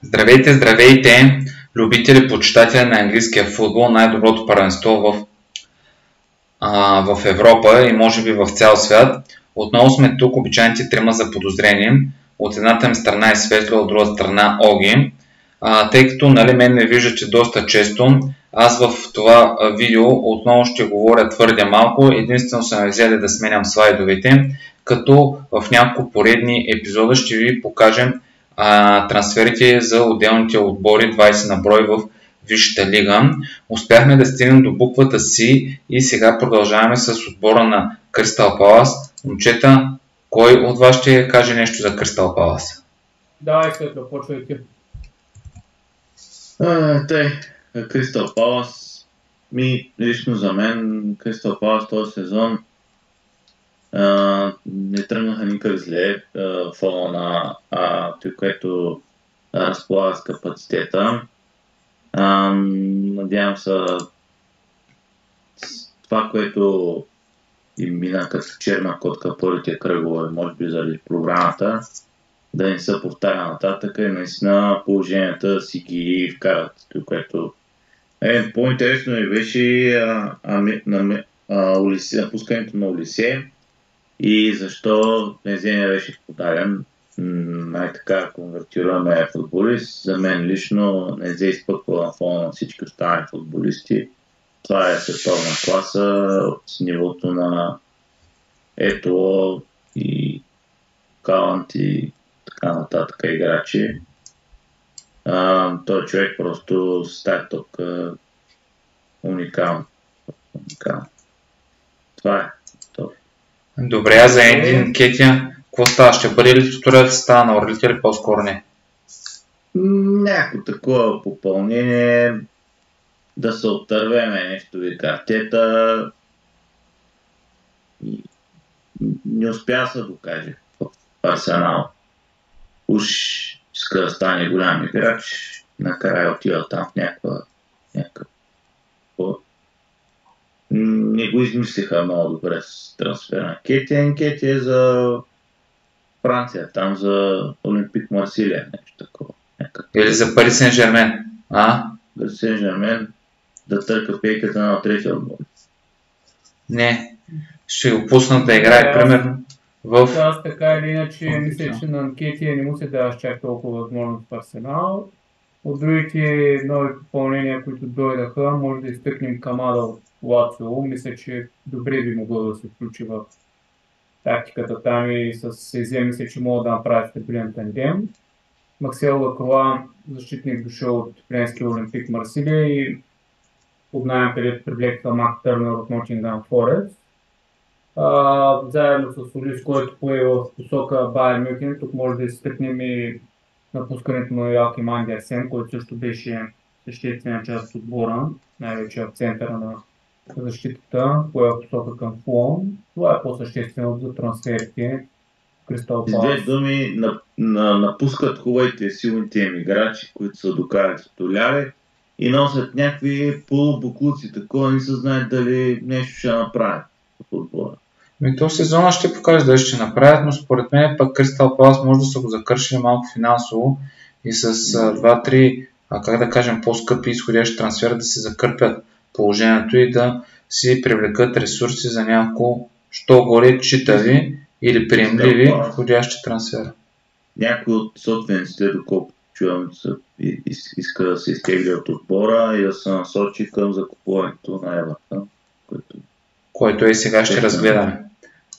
Здравейте, здравейте, любители, почитатели на английския футбол, най-доброто първенство в Европа и може би в цял свят. Отново сме тук, обичайните трима заподозрени. От едната ми страна е Светло, от друга страна Оги. Тъй като мен ме виждате доста често, аз в това видео отново ще говоря твърде малко. Единствено съм взели да сменям слайдовете, като в няколко поредни епизода ще ви покажем трансферите за отделните отбори, 20 на брой в Висшата лига. Успяхме да стигнем до буквата Си и сега продължаваме с отбора на Кристал Палас. Момчета, кой от вас ще каже нещо за Кристал Палас? Давай, Светло, почвай ти. Кристал Палас, лично за мен, Кристал Палас този сезон не тръгнаха никак зле в фона на той, което разполага с капацитета. Надявам се това, което им мина като черна котка първите кръгове, може би заради програмата, да не се повтаря нататък и наистина положенията си ги вкарат. Което по-интересно ми беше напускането на Олисе и защо Незеня беше подаден. Най-така конвертираме футболист. За мен лично не се изпъква на фона на всички останали футболисти. Това е световна класа с нивото на Ето и Калант и така нататък играчи. Той човек просто с тази топка уникален. Това е. Добре, а за Енди Нкетия, какво става? Ще бъде ли титулярът става на Орлите или по-скоро не? Някакво такова попълнение, да се отървеме нещо ви картета. Не успя да се докаже в Арсенал. Уж иска да стане голям играч, накрая отива там в някаква. Не го измислиха много добре с трансфера на Кетия. Кетия е за Франция, там за Олимпик Марсилия, нещо такова. Или за Пари Сен-Жермен? Пари Сен-Жермен да търка пейката на третия отбор. Не, ще го пуснат да играе примерно в... Аз така или иначе мисля, че на Анкетия не му се дава чак толкова възможност в Арсенал. От другите нови попълнения, които дойдаха, може да изтъкнем Камада от Лацио. Мисля, че добре би могло да се включи в тактиката там и с Сезе мисля, че могат да направят стабилен тандем. Максел Лакроа, защитник, дошъл от френския Олимпик Марсилия и под найем, където привлекха Мак Търнър от Нотингъм Форест. Заедно с Олис, който пое в посока Байер Мюнхен, тук може да изтъкнем и напускането на Йоаким Андерсен, който също беше съществена част от отбора, най-вече в центъра на защитата, пое в посока към Фулъм. Това е по-съществено за трансферите. Кристал Палас. С две думи напускат хубавите силните им играчи, които са докарали титуляри и носят някакви полубуклуци, такова не се знае дали нещо ще направят в отбора. То сезона ще покаже дали ще направят, но според мен пък Кристал Палас може да са го закършили малко финансово и с 2-3, как да кажем, по-скъпи изходящи трансфера да се закърпят положението и да си привлекат ресурси за няколко, що горе читави или приемливи входящи трансфера. Някои от собствениците, доколкото чувам, иска да се изтегли от отбора и да се насочи към закупуването на Евертън, който и сега ще разгледаме.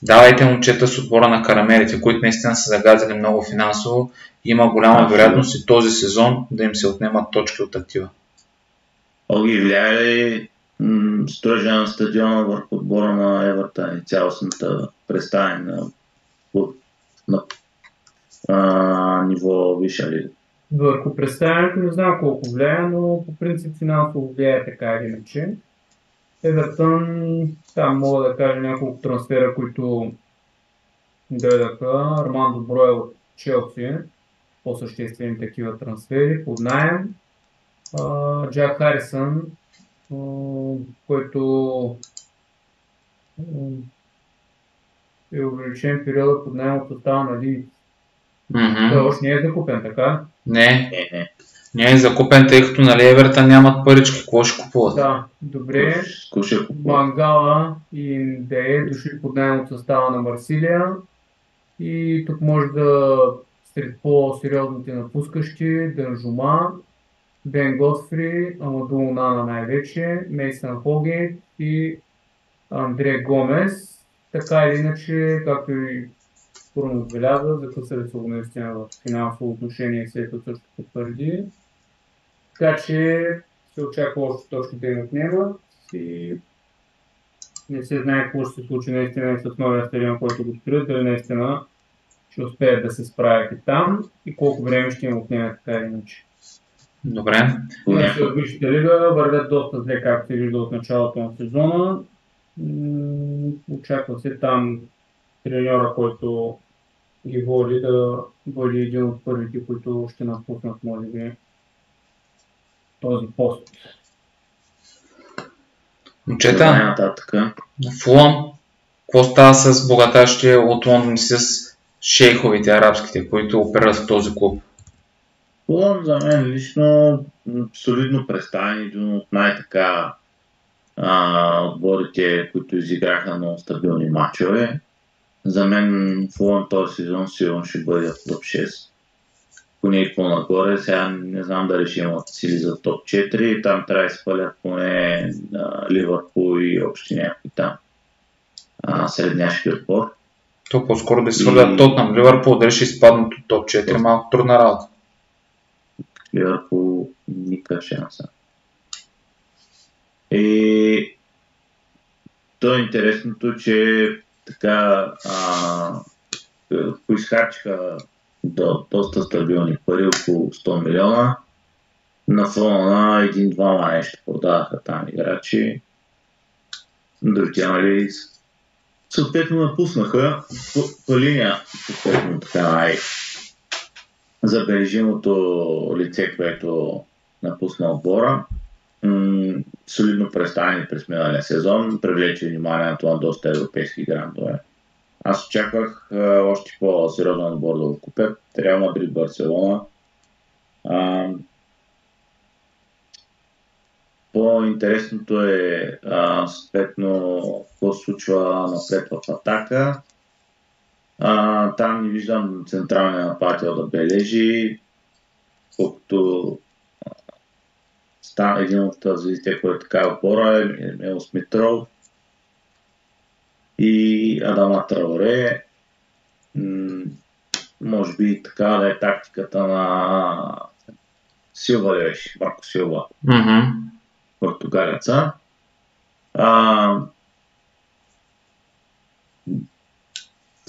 Давайте момчета с отбора на Карамелите, които наистина са загазили много финансово. Има голяма вероятност и този сезон да им се отнемат точки от актива. Оги, влияе ли строежа на стадиона върху отбора на Евертън и цялостната представяне на ниво Висша лига? Върху представянето не знам колко влияе, но по принцип финансово влияе така или иначе. Евертън, там мога да кажа няколко трансфера, които дойдаха. Армандо Броя от Челси, по-съществени такива трансфери, под наем. Джак Харисън, който е увеличен периода под наем от състава на Лидс. Той още не е закупен, така? Не, Не. не е закупен, тъй като нали Евертън нямат парички, какво ще купуват? Да, добре. Скуша купува. Мангала и Ндее дошли под найем от състава на Марсилия. И тук може да сред по-сериозните напускащи Дънжума, Бен Готфри, Амаду Нана най-вече, Мейсън Хогейт и Андре Гомес. Така или иначе, както и Пурно отбеляза, закъсали са го наистина в финансово отношение, след също потвърди. Така че се очаква още точки да им отнемат и не се знае какво ще се случи наистина с новия стадион, който го строят, дали наистина ще успеят да се справят и там и колко време ще им отнеме така или иначе. Добре. Иначе от Висшата лига вървят доста зле, както се вижда от началото на сезона. Очаква се там треньора, който ги води, да бъде един от първите, които ще напуснат, може би, този пост. Момчета, Фулъм, какво става с богатащите от Лондон с шейховите арабските, които оперират в този клуб? Фулъм за мен лично солидно представен, един от най-така отборите, които изиграха много стабилни матчове. За мен Фулъм този сезон сигурно ще бъде в топ 6. Поне и по-нагоре. Сега не знам дали ще имат сили за топ 4. Там трябва да спалят поне Ливърпул и още някакви там средняшки отбор. То по-скоро да свалят Тотнъм. Ливърпул дали ще изпаднат от топ 4, малко трудна работа. Ливърпул никакъв шанс. И то е интересното, че така поизхарчиха доста стабилни пари, около 100 милиона. На фона на един-двама нещо продадаха там играчи. Другите, нали, съответно напуснаха по линия, съответно така забележимото лице, което напусна отбора. Солидно представени през миналия сезон, привлече вниманието на доста европейски грандове. Аз очаквах още по-сериозен отбор да го купят. Реал Мадрид, Барселона. По-интересното е съответно какво се случва напред в атака. Там не виждам централния нападател да бележи, колкото един от звездите, който е така отбора е Мело Смитров и Адама Траоре. Може би така да е тактиката на Силва ли беше, Марко Силва, португалеца.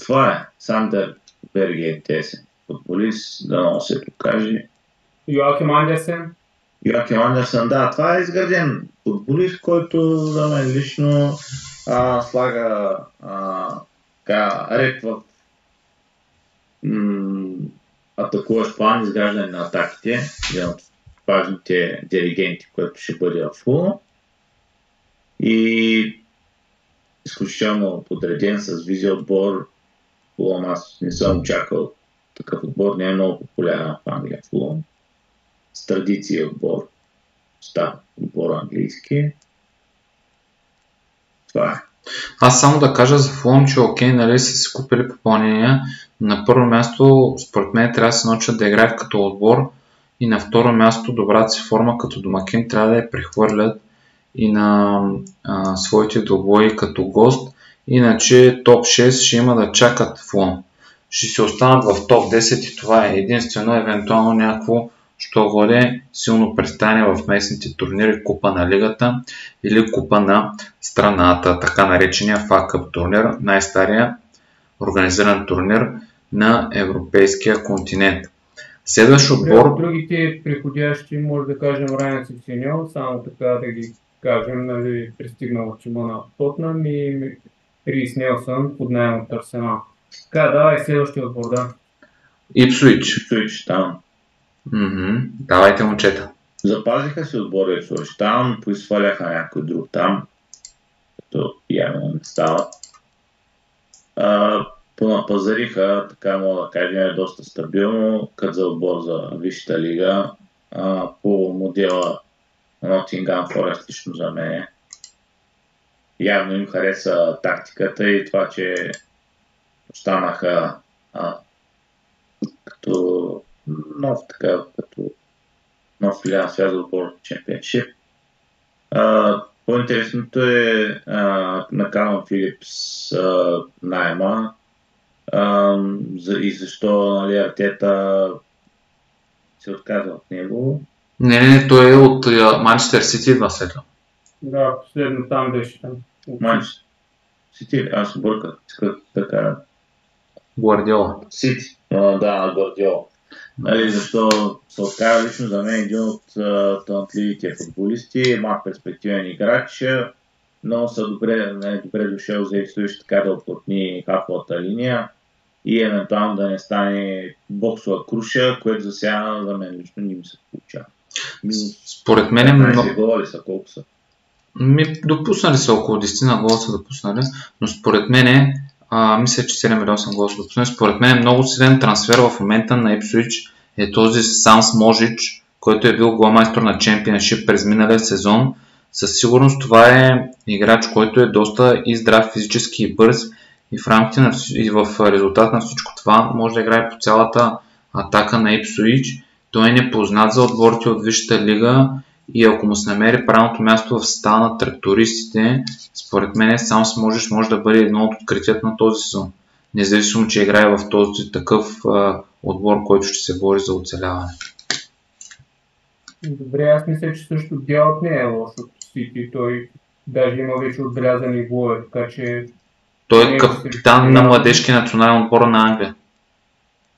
Това е. Сандер Берги е тесен футболист, да много се покаже. Йоаким Андерсен? Йоаким Андерсен, да, това е изграден футболист, който за мен лично слага ред в атакуващ план, изграждане на атаките, един от важните диригенти, който ще бъде в Фулъм. И изключително подреден с визия отбор. Фулъм аз не съм очаквал такъв отбор, не е много популярен в Англия Фулъм. С традиция отбор. Става отбор английски. Това е. Аз само да кажа за Фулъм, че окей, нали са си купили попълнения. На първо място, според мен, трябва да се научат да играят като отбор и на второ място, добрата си форма като домакин трябва да я прехвърлят и на своите двубои като гост. Иначе топ 6 ще има да чакат Фулъм. Ще се останат в топ 10 и това е единствено, евентуално някакво, що годе силно представяне в местните турнири, Купа на лигата или Купа на страната, така наречения FA Cup турнир, най-стария организиран турнир на европейския континент. Следващ отбор... Другите приходящи, може да кажем Райан Сициньо, само така да ги кажем, нали, пристигнал в тима на Тотнъм и Рис Нелсън под наем от Арсенал. Така, давай следващия отбор, да. Ипсуич, там. Давайте момчета. Запазиха се отбора Ипсуич там, поизхваляха някой друг там, като явно не става. понапазариха, така мога да кажем, доста стабилно, като за отбор за Висшата лига, по модела Nottingham Forest лично за мен. Явно им хареса тактиката и това, че останаха като нов филиал свят за отбор Чемпионшип. По-интересното е на Калъм Филипс найема и защо Артета се отказва от него. Не, той е от Манчестър Сити идва след това. Да, последно там беше там. Манчестър Сити, аз бърках, така. Гвардиола. Сити, да, Гвардиола. Защо се отказва лично за мен един от талантливите футболисти, малък перспективен играч, но са добре дошъл за Ипсвич така да оплътни хафовата линия и евентуално да не стане боксова круша, което за сега за мен лично не ми се получава. Според мен е много... гола ли са, колко са? Допуснали са около 10 на гола са допуснали, но според мен мисля, че 7 или 8 гола са допуснали. Според мен е много силен трансфер в момента на Ипсвич е този Санс Можич, който е бил голмайстор на Чемпионшип през миналия сезон. Със сигурност това е играч, който е доста и здрав физически и бърз и в рамките и в резултат на всичко това може да играе по цялата атака на Ипсвич. Той е непознат за отборите от Висшата лига и ако му се намери правилното място в състава на трактористите, според мен Санс Можич може да бъде едно от откритията на този сезон. Независимо, че играе в този такъв отбор, който ще се бори за оцеляване. Добре, аз мисля, че също дялът не е лош от Сити. Той даже има вече отбелязани голове, така че... Той е капитан на младежки национален отбор на Англия.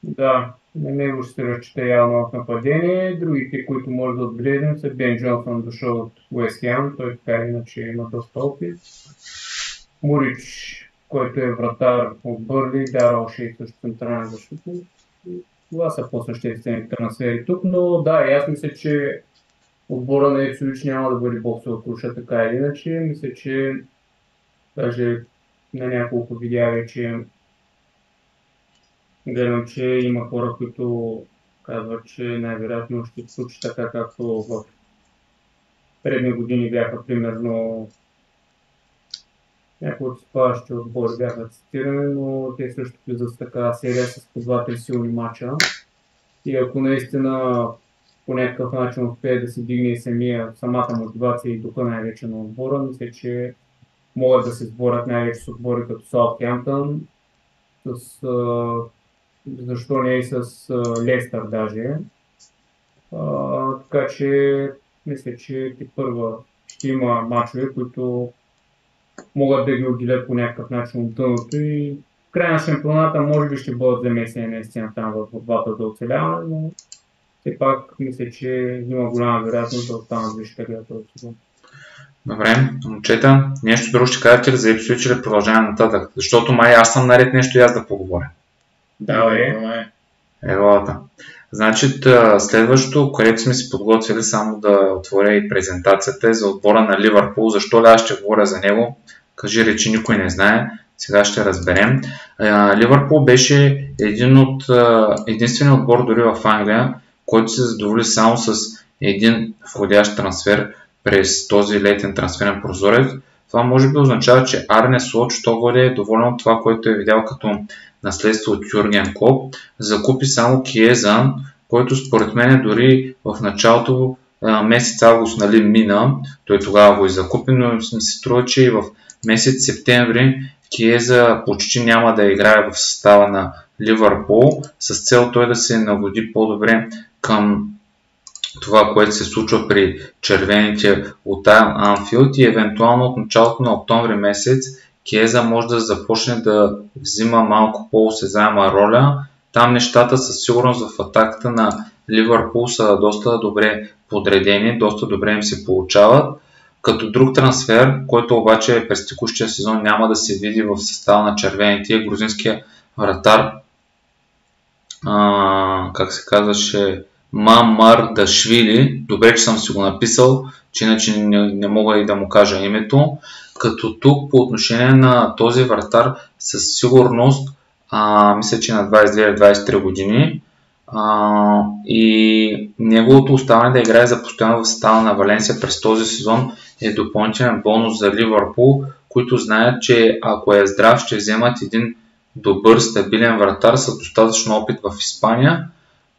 Да, на него ще се разчита явно в нападение. Другите, които може да отбележим, са Бен Джонсън, дошъл от Уест Хем, той така иначе има доста опит. Мурич, който е вратар от Бърли, Дарал Шейх също централен защитник. Това са по-съществени трансфери тук, но да, аз мисля, че отбора на Ипсвич няма да бъде боксова круша така или иначе. Мисля, че даже на няколко видеа вече гледам, че има хора, които казват, че най-вероятно ще се случи така, както в предни години бяха примерно някои от спаващи отбори бяха цитирани, но те също влизат с така серия с по 2-3 силни матча. И ако наистина по някакъв начин успее да се дигне самата мотивация и духа най-вече на отбора, мисля, че могат да се сборят най-вече с отбори като Саутхемптън, защо не и с Лестър даже. Така че мисля, че първа ще има мачове, които могат да ги отделят по някакъв начин от дъното и в края на шампионата може би ще бъдат замесени наистина там в борбата за оцеляване, но все пак мисля, че има голяма вероятност да останат Висшата лига този сезон. Добре, момчета, нещо друго ще кажете ли за Ипсвич или продължаваме нататък? Защото май аз съм наред нещо и аз да поговоря. Елата. Значи следващото, което сме си подготвили, само да отворя и презентацията е за отбора на Ливърпул. Защо ли аз ще говоря за него? Кажи речи, никой не знае. Сега ще разберем. Ливърпул беше единственият отбор дори в Англия, който се задоволи само с един входящ трансфер през този летен трансферен прозорец. Това може би означава, че Арне Слот е доволен от това, което е видял като наследство от Юрген Клоп. Закупи само Киеза, който според мен дори в началото месец август мина. Той тогава го и закупи, но ми се струва, че и в месец септември Киеза почти няма да играе в състава на Ливърпул, с цел той да се нагоди по-добре към това, което се случва при червените от Анфилд и евентуално от началото на октомври месец Киеза може да започне да взима малко по-осезаема роля. Там нещата със сигурност в атаката на Ливърпул са доста добре подредени, доста добре им се получават. Като друг трансфер, който обаче през текущия сезон няма да се види в състава на червените, е грузинския вратар, как се казваше, Мамардашвили. Добре, че съм си го написал, че иначе не мога и да му кажа името. Като тук по отношение на този вратар със сигурност мисля, че на 22-23 години. И неговото оставане да играе за постоянно в състава на Валенсия през този сезон е допълнителен бонус за Ливърпул, които знаят, че ако е здрав, ще вземат един добър, стабилен вратар с достатъчно опит в Испания,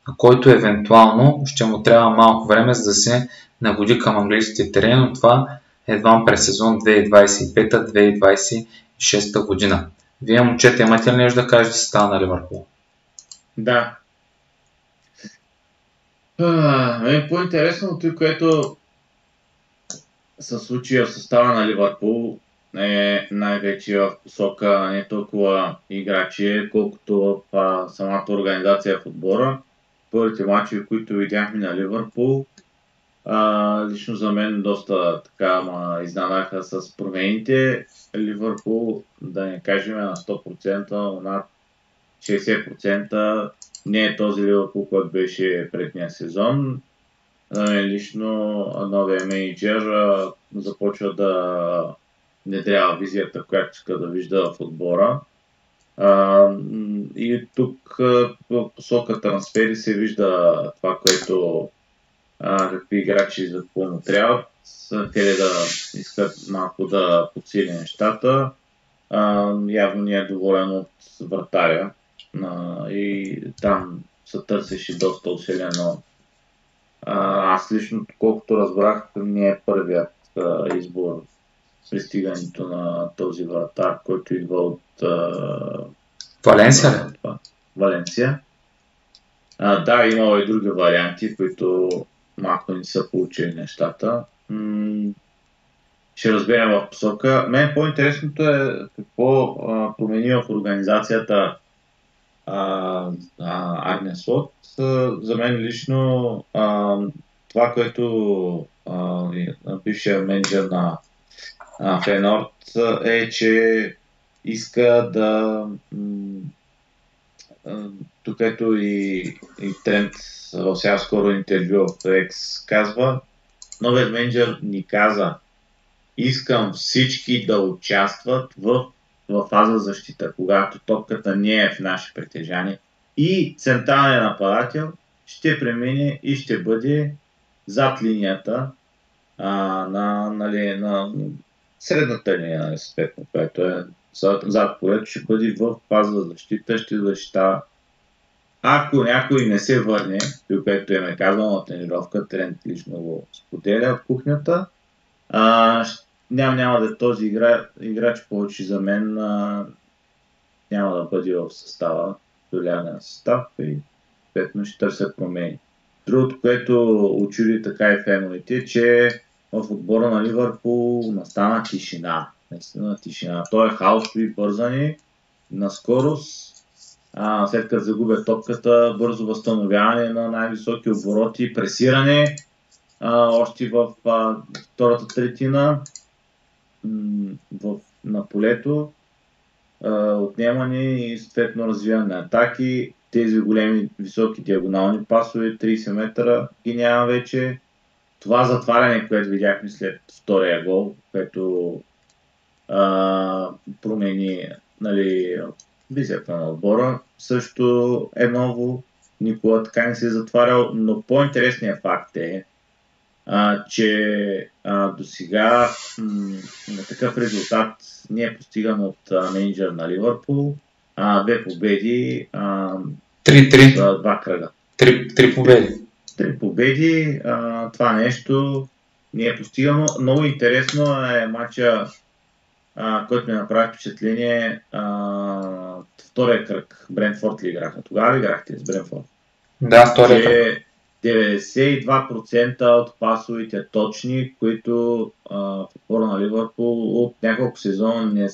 на който евентуално ще му трябва малко време, за да се нагоди към английските терени, но това едва през сезон 2025-2026 година. Вие, момчета, имате ли нещо да кажете състава на Ливърпул? Да. По-интересното, което се случи в състава на Ливърпул, е най-вече в посока не толкова играчи, колкото в самата организация в отбора. Първите мачове, които видяхме на Ливърпул, лично за мен доста така изненадаха с промените. Ливърпул, да не кажем на 100%, над 60% не е този Ливърпул, който беше предния сезон. Лично новия менеджер започва да внедрява визията, която иска да вижда в отбора. И тук в посока трансфери се вижда това, което какви играчи за какво му трябват. Къде да искат малко да подсили нещата. Явно не е доволен от вратаря. И там се търсеше доста усилено. Аз лично, колкото разбрах, не е първият избор пристигането на този вратар, който идва от Валенсия. Валенсия. Да, имало и други варианти, които малко не са получили нещата. Ще разберем в посока. Мен по-интересното е какво промени в организацията Арне Слот. За мен лично това, което бившия менеджер на Фейнорд е, че иска да тук ето и Трент в сега скоро интервю в Екс казва, новият менеджер ни каза, искам всички да участват в фаза защита, когато топката не е в наше притежание и централният нападател ще премине и ще бъде зад линията на средната линия, съответно, което е зад полето, ще бъде в фаза защита, ще защитава. Ако някой не се върне, което е казано на тренировка, Трент лично го споделя в кухнята, няма да този играч повече за мен няма да бъде в състава, доляване на състав и съответно ще търся промени. Другото, което очуди така и феновете, че в отбора на Ливърпул настана тишина. Наистина тишина. Той е хаосови, бързани, на скорост. След като загубя топката, бързо възстановяване на най-високи обороти, пресиране, още в втората третина на полето, отнемане и съответно развиване на атаки. Тези големи високи диагонални пасове, 30 метра ги няма вече. Това затваряне, което видяхме след втория гол, което промени визията на отбора, също е ново. Никога така не се е затварял, но по-интересният факт е, че до сега на такъв резултат не е постиган от менеджер на Ливърпул. 2 победи, 3-3. за 2 кръга. 3 победи. 3 победи, това нещо не е постигано. Много интересно е матча, който ми направи впечатление, втория кръг. Брентфорд ли играха? Тогава ли играхте с Брентфорд? Да, втория кръг. 92% от пасовите точни, които в отбора на Ливърпул от няколко сезона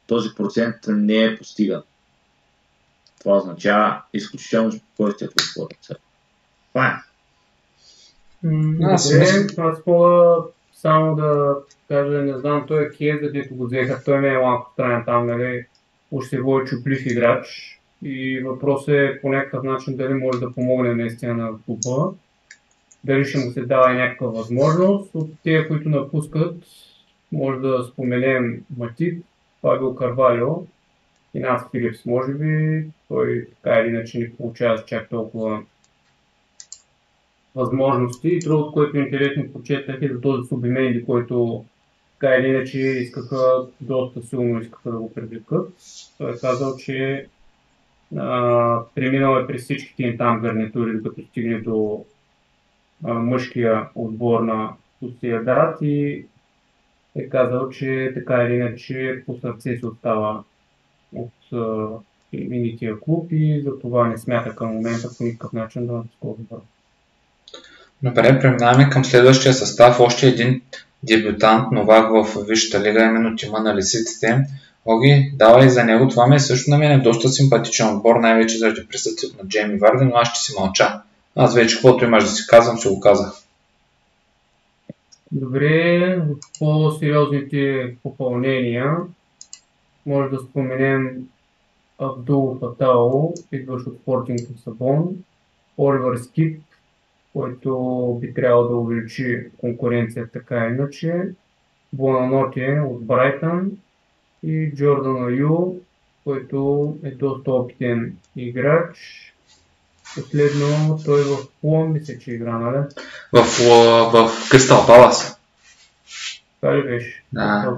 този процент не е постиган. Това означава изключително спокойствие в отбора. Това е. Аз мога само да кажа, не знам, той е Киеза, дето го взеха, той не е малко странен там, нали, уж се води чуплив играч и въпросът е по някакъв начин дали може да помогне наистина на клуба, дали ще му се дава и някаква възможност. От тези, които напускат, може да споменем Матип, Фабио Карвалио, И Нанс Филипс, може би, той така или иначе не получава чак толкова възможности. И другото, което интересно почетах е за този Субименди, който така или иначе доста силно искаха да го привлекат. Той е казал, че преминал е през всичките им там гарнитури, докато стигне до мъжкия отбор на Sociedad и е казал, че така или иначе по сърце се остава от именития клуб и за това не смята към момента по никакъв начин да напуска отбора. Добре, преминаваме към следващия състав. Още един дебютант, новак в Висшата лига, именно тима на лисиците. Оги, давай за него. Това ми е също на мен е доста симпатичен отбор, най-вече заради присъствието на Джейми Варди, но аз ще си мълча. Аз вече каквото имаш да си казвам, си го казах. Добре, по-сериозните попълнения може да споменем Абдул Фатао, идващ от Спортинг Лисабон, Оливър Скип, който би трябвало да увеличи конкуренция така иначе, Буананоте от Брайтън и Джордан Аю, който е доста опитен играч. Последно той в Фулъм мисля, че игра, нали? В Кристал Палас. Това ли беше? Да,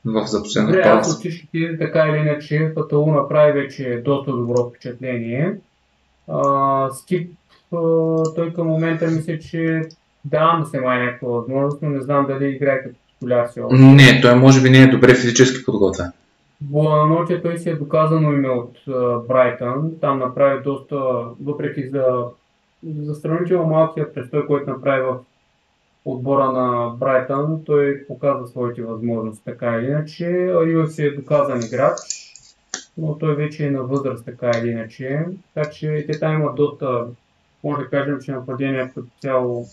в запоследно Добре, Палас. аз от всичките така или иначе Фатао направи вече доста добро впечатление. Скип, той към момента мисля, че да, му се май някаква възможност, но не знам дали играе като титуляр си още. Не, той може би не е добре физически подготвен. Буананоте той си е доказано име от Брайтън. Там направи доста, въпреки за сравнително малкия престой, който направи в отбора на Брайтън, той показва своите възможности така или иначе. Аю си е доказан играч, но той вече е на възраст така или иначе. Така че те там имат доста, може да кажем, че нападението като цяло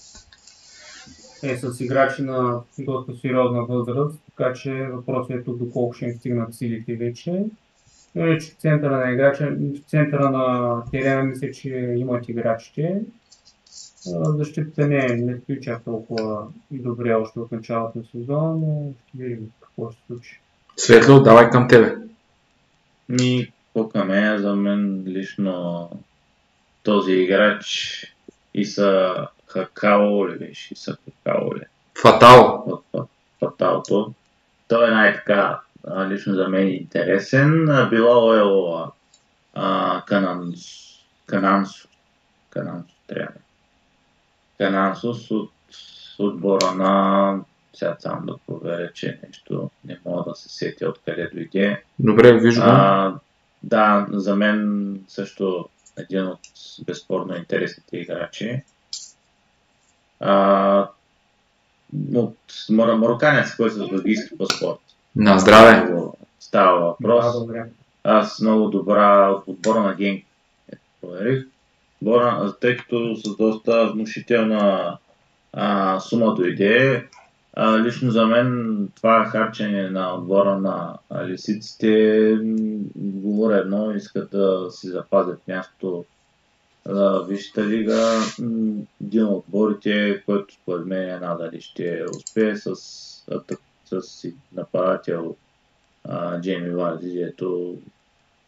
е с играчи на доста сериозна възраст, така че въпросът е тук доколко ще им стигнат силите вече. Но и че в центъра на терена мисля, че имат играчите. Защитата не стои чак толкова добре още от началото на сезона, но ще видим какво ще се случи. Светло, давай към тебе. Към мен, за мен лично този играч Иса Хакао ли беше? Фаталто. Той е най-така лично за мен интересен. Било е Канансус от отбора на... Сега само да проверя, че нещо не мога да се сетя откъде дойде. Добре, виждам. Да, за мен също един от безспорно интересните играчи. От мароканец, който с бългийски паспорт. На здраве! Става въпрос. Да, Аз много добра от отбора на Генк проверих. Тъй като с доста внушителна сума дойде. Лично за мен това харчене на отбора на лисиците говоря едно, искат да си запазят място в Висшата лига. Един от отборите, който според мен надали ще успее с нападател Джейми Варди, ето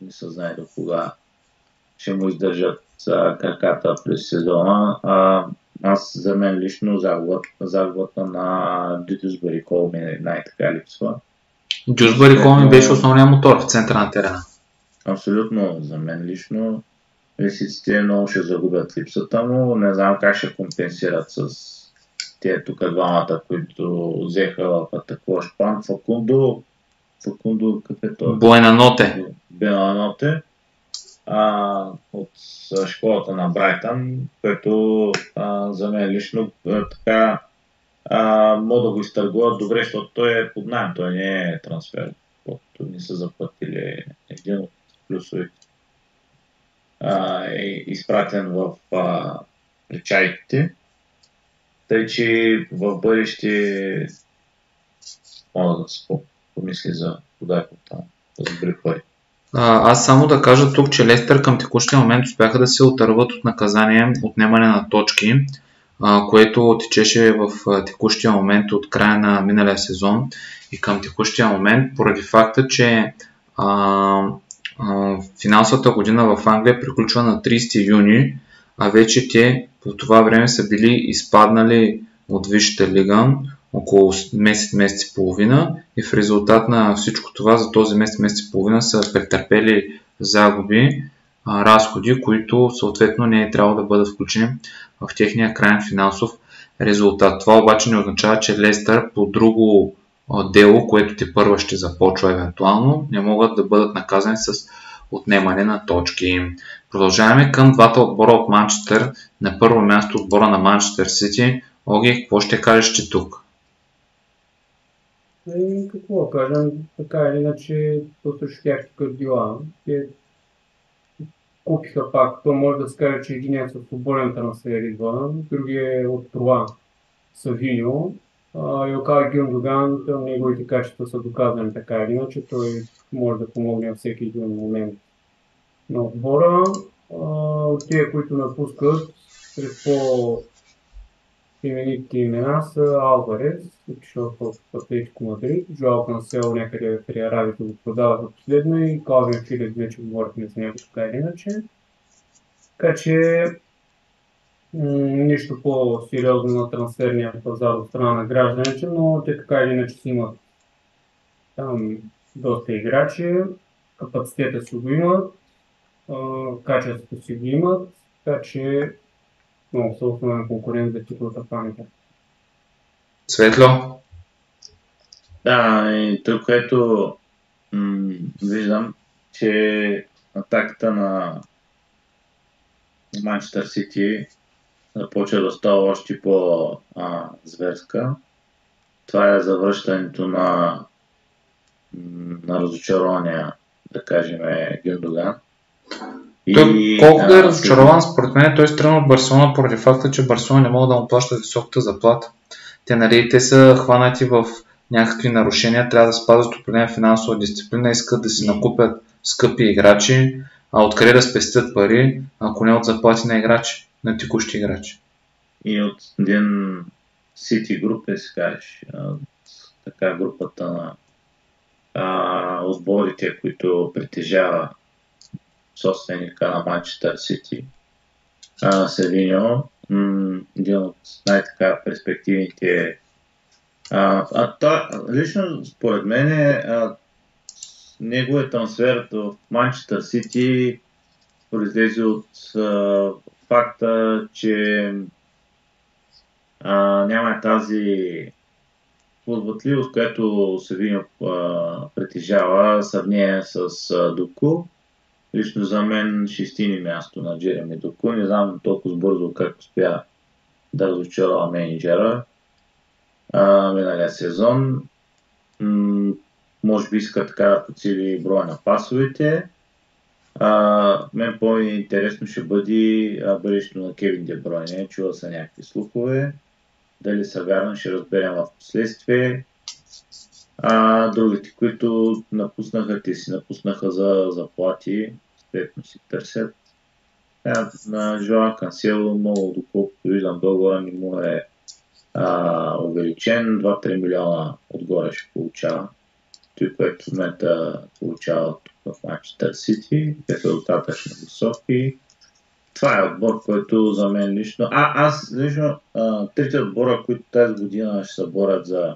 не се знае до кога ще му издържат краката през сезона. Аз за мен лично загубата на Дюсбъри Кол ми най-така липсва. Дюсбъри Кол ми беше основният мотор в центъра на терена. Абсолютно, за мен лично лисиците много ще загубят липсата му. Не знам как ще компенсират с тези тук двамата, които взеха в атакуващ план. Факундо като Буананоте. От школата на Брайтън, който за мен лично така мога да го изтъргуват добре, защото той е под наем, той не е трансфер, защото не са заплатили един от плюсовете. Е изпратен в причайките, тъй че в бъдеще мога да се помисли за подайката там, да добри пари. Аз само да кажа тук, че Лестър към текущия момент успяха да се отърват от наказание отнемане на точки, което течеше в текущия момент от края на миналия сезон и към текущия момент, поради факта, че финансовата година в Англия приключва на 30 юни, а вече те по това време са били изпаднали от Висшата лига около месец и половина и в резултат на всичко това за този месец и половина са претърпели загуби, разходи, които съответно не е трябвало да бъдат включени в техния крайен финансов резултат. Това обаче не означава, че Лестър по друго дело, което тепърва ще започва евентуално, не могат да бъдат наказани с отнемане на точки. Продължаваме към двата отбора от Манчестър. На първо място отбора на Манчестър Сити. Оги, какво ще кажеш ти тук? Какво кажем, така или иначе, просто ще тях дела. Те купиха пак, то може да се каже, че един е със свободен трансфер извън, другия е от това Савиньо. Илкай Гюндоган, неговите качества са доказани така или иначе, той може да помогне във всеки един момент на отбора. От тези, които напускат, сред по-именитите имена са Алварес, отишъл в Атлетико Мадрид, Жоао Кансело някъде в Арабите го продаваха последно и Калвин Филипс вече говорихме за него така или иначе. Така че нищо по-сериозно на трансферния пазар от страна на гражданите, но те така или иначе си имат там доста играчи, капацитета си го имат, качеството си го имат, така че много са основен конкурент за титлата памета. Светло? Да, и тук, което виждам, че атаката на Манчестър Сити започва да става още по-зверска. Това е завръщането на разочарования, да кажем, Гюндоган. Колко да е разочарован, според мен той е страна от Барселона поради факта, че Барселона не могат да му плащат високата заплата. Те са хванати в някакви нарушения, трябва да спазват определена финансова дисциплина, искат да си накупят скъпи играчи, а откъде да спестят пари, ако не от заплати на играчи, на текущи играчи. И от един City Group, си кажеш, така групата на отборите, които притежава собственика на Манчестър Сити, Савиньо, един от най-така перспективните. Лично според мен неговият трансфер в Манчестър Сити произлезе от факта, че няма тази подвътливост, която Савиньо притежава, сравнение с Доку. Лично за мен ще стигне място на Джереми Доку. Не знам толкова бързо как успя да разочарова менеджера миналия сезон. Може би иска така да подсили броя на пасовете. Мен по-интересно ще бъде бъдещето на Кевин Де Бройне. Чува са някакви слухове. Дали са вярни, ще разберем в последствие. Другите, които напуснаха, те си напуснаха за заплати, съответно си търсят. На Жоао Кансело, много доколкото виждам, договора не му е увеличен, 2-3 милиона отгоре ще получава. Той, което в момента получава в Манчестър Сити, те са достатъчно високи. Това е отбор, който за мен лично... Аз лично трите отбора, които тази година ще се борят за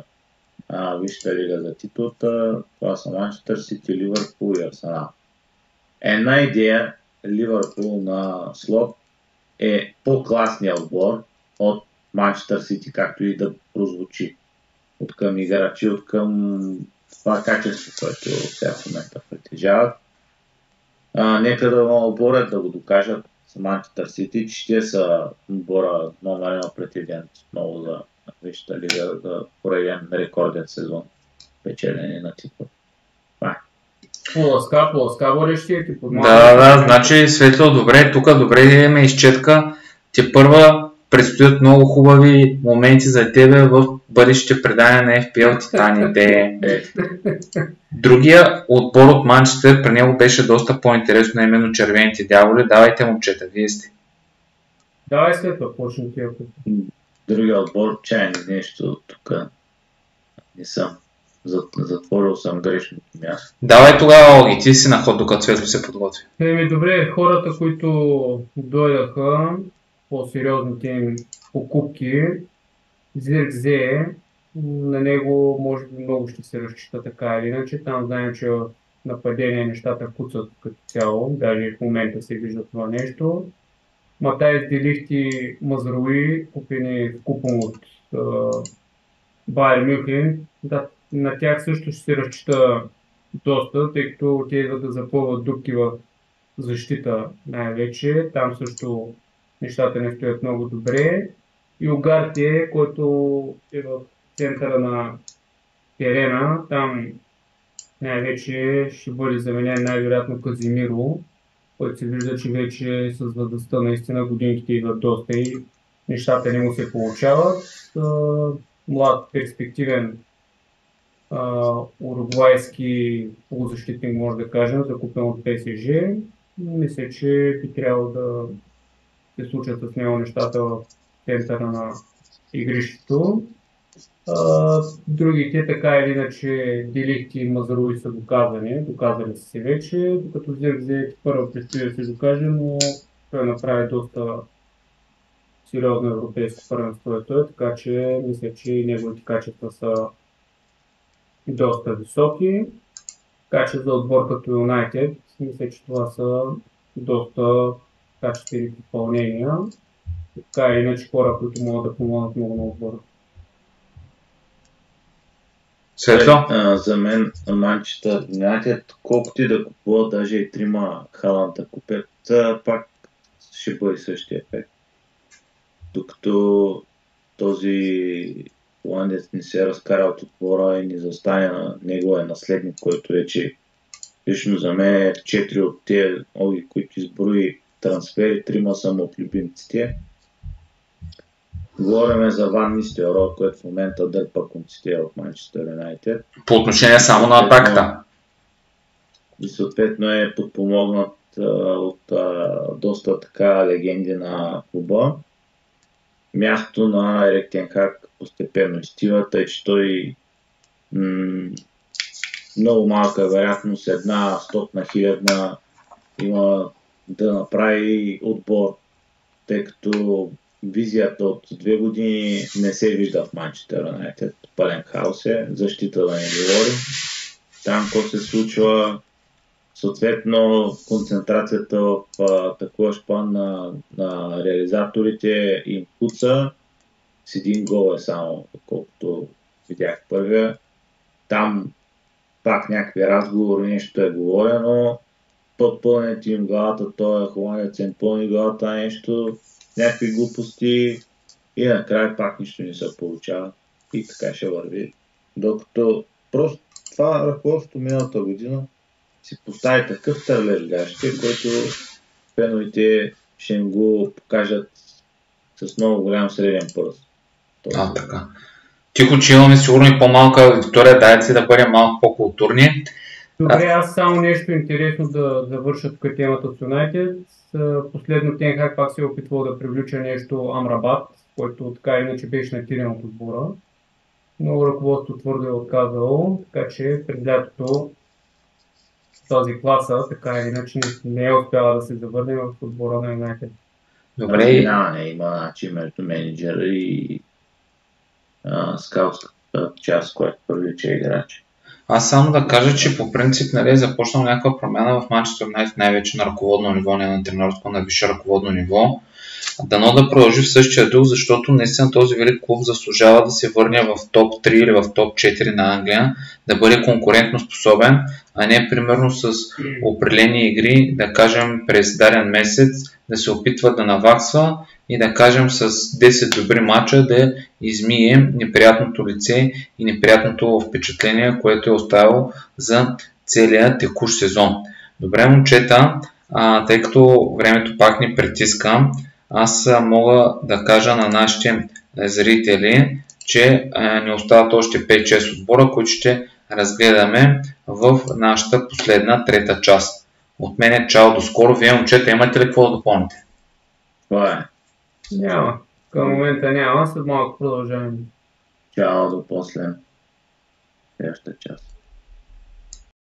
Висшата лига за титлата, това са Манчестър Сити, Ливърпул и Арсенал. Една идея, Ливърпул на Слот е по-класният отбор от Манчестър Сити, както и да прозвучи. От към играчи, от към това качество, което сега в момента притежават. Нека да го оборят, да го докажат с Манчестър Сити, че те са отбора номер 1 претендент много за Висшата лига, да пореден рекорден сезон печелене на титла. По-ласка водещия ти подмага. Да, значи Светло, добре, тук добре имаме изчетка. Те първа предстоят много хубави моменти за тебе в бъдещите предания на FPL Титаните. Другия отбор от Манчестър, при него беше доста по-интересно, именно Червените дяволи. Давайте, момчета, вие сте. Давай Светло, почни ти. Другия отбор, чай нещо тук не съм. Затворил съм грешното място. Давай тогава, Оги, ти си на ход, докато Светло се подготви. Добре, хората, които дойдаха, по-сериозните им покупки, Зиркзе, на него може би много ще се разчита така или иначе. Там знаем, че в нападение нещата куцат като цяло, даже в момента се вижда това нещо. Матай Делихти Мазруи, купени купон от Байер Мюнхен. Да, на тях също ще се разчита доста, тъй като те идват да запълват дупки в защита най-вече. Там също нещата не стоят много добре. И Угарте, който е в центъра на терена, там най-вече ще бъде заменен най-вероятно Казимиро, който се вижда, че вече с възрастта наистина годинките идват доста и нещата не му се получават. Млад, перспективен уругвайски полузащитник, може да кажем, закупен от ПСЖ. Мисля, че би трябвало да се случат с него нещата в центъра на игрището. Другите така или иначе Делихти и Мазруи са доказали са се вече, докато Зиркзе първо предстои да се докаже, но той направи доста сериозно европейско първенство, така че мисля, че неговите качества са доста високи. Така че за отбор като Юнайтед, мисля, че това са доста качествени попълнения. Така или иначе хора, които могат да помогнат много на отбора. Светло? За мен Манчестър Юнайтед, колкото и да купуват даже и трима Халанда купят, пак ще бъде същия ефект. Докато този холандец не се разкара от отбора и не застане на неговия наследник, който вече лично за мен е 4 от тези, които изброи трансфери, 3 са му от любимците. Говорим за Ван Нистелрой, който в момента дърпа конците в Манчестър Юнайтед. По отношение само на атаката. И съответно е подпомогнат от доста така легенди на клуба. Мястото на Ерик тен Хаг постепенно изтива, тъй че той много малка вероятност, 1/100,000 има да направи отбор, тъй като визията от 2 години не се вижда в Манчестър Юнайтед. Пълен хаос е, защита да не говорим. Там какво се случва, съответно концентрацията в такова план на реализаторите им куца. С 1 гол е само, колкото видях първия. Там пак някакви разговори, нещо е говорено. Пълнете им главата, той е холандец, им пълни главата нещо, някакви глупости и накрая пак нищо не се получава. И така ще върви. Докато просто това ръководството миналата година си постави такъв търлеж гащите, който феновете ще им го покажат с много голям среден пръст. Така. Тихо, че имаме сигурно и по-малка аудитория, дайте да бъдем малко по-културни. Добре, аз само нещо интересно да завърша тук темата с Юнайтед. Последно Тен Хаг пак се е опитвал да привлича нещо Амрабат, който така иначе беше натирен от отбора. Но ръководството твърдо е отказало, така че през лятото тази класа така или иначе не е успяла да се завърне в отбора на Юнайтед. Добре. Има начин между менеджера и скаутската част, която привлича играчи. Аз само да кажа, че по принцип е започнал някаква промяна в Манчестър Юнайтед, най-вече на ръководно ниво, не на тренерско, на висше ръководно ниво. Дано да продължи в същия дух, защото наистина този велик клуб заслужава да се върне в топ 3 или в топ 4 на Англия, да бъде конкурентно способен, а не примерно с определени игри, да кажем през даден месец, да се опитва да наваксва и да кажем с 10 добри мача да измие неприятното лице и неприятното впечатление, което е оставило за целия текущ сезон. Добре, момчета, тъй като времето пак ни притиска, аз мога да кажа на нашите зрители, че ни остават още 5-6 отбора, които ще разгледаме в нашата последна трета част. От мен е чао, до скоро. Вие, момчета, имате ли какво да допълните? Това е. Няма. Към момента няма, след малко продължаваме. Чао, до после. следващата част.